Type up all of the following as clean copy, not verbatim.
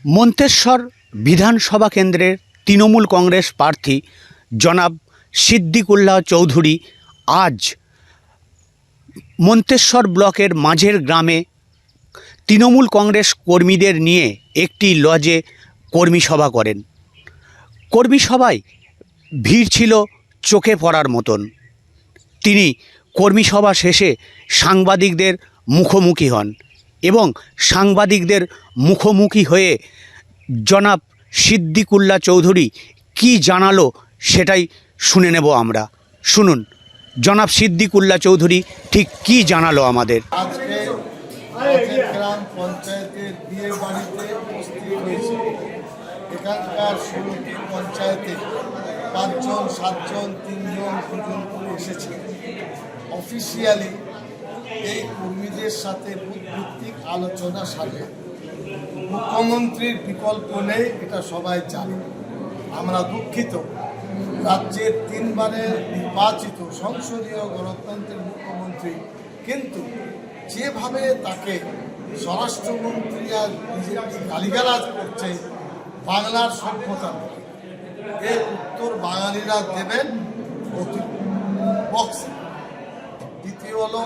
মন্তেশ্বর বিধানসভা কেন্দ্রের তৃণমূল কংগ্রেস প্রার্থী জনাব সিদ্দিকুল্লাহ চৌধুরী আজ মন্তেশ্বর ব্লকের মাঝের গ্রামে তৃণমূল কংগ্রেস কর্মীদের নিয়ে একটি লজে কর্মী সভা করেন। কর্মী সভায় ভিড় ছিল চোখে পড়ার মতন। তিনি কর্মী সভা শেষে সাংবাদিকদের মুখোমুখি হন এবং সাংবাদিকদের মুখোমুখি হয়ে জনাব সিদ্দিকুল্লাহ চৌধুরী কি জানালো সেটাই শুনে নেব আমরা। শুনুন জনাব সিদ্দিকুল্লাহ চৌধুরী ঠিক কি জানালো আমাদের। আজকে গ্রাম পঞ্চায়েতের বিয়ে বাড়িতে উপস্থিত হয়েছে। এখানকার 16টি পঞ্চায়েতে 5 জন 7 জন 3 জন 2 জন করে এসেছে। অফিসিয়ালি এই কর্মীদের সাথে বুথভিত্তিক আলোচনা সারে মুখ্যমন্ত্রীর বিকল্প নেই, এটা সবাই জানে। আমরা দুঃখিত, রাজ্যের 3 বারের নির্বাচিত সংসদীয় গণতন্ত্রের মুখ্যমন্ত্রী কিন্তু যেভাবে তাকে স্বরাষ্ট্রমন্ত্রী আর বিজেপি গালিগালাজ করছে বাংলার সভ্যতা, এর উত্তর বাঙালিরা দেবেন বক্সে। দ্বিতীয় হলো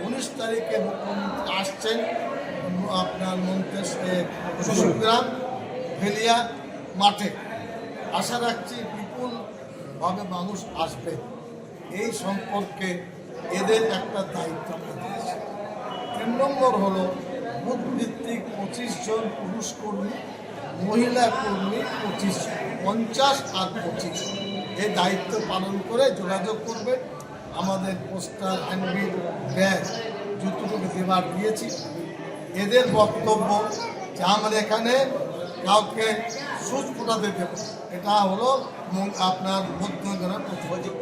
19 তারিখে মুখ্যমন্ত্রী আসছেন আপনার মন্তেশ্বর ভেলিয়া মাঠে। আশা রাখছি বিপুলভাবে মানুষ আসবে। এই সম্পর্কে এদের একটা দায়িত্ব দিয়েছে। 3 নম্বর হলো বুথভিত্তিক 25 জন পুরুষ কর্মী, মহিলা কর্মী 25 জন, 50 আর 25 এই দায়িত্ব পালন করে যোগাযোগ করবে। আমাদের পোস্টার, হ্যান্ডবিল, ব্যাগ যতটুকু দেবার দিয়েছি। এদের বক্তব্য যে আমরা এখানে কাউকে সুচ ফোটাতে দেব, এটা হলো আপনার মধ্যগ্রাম প্রতিবাদী।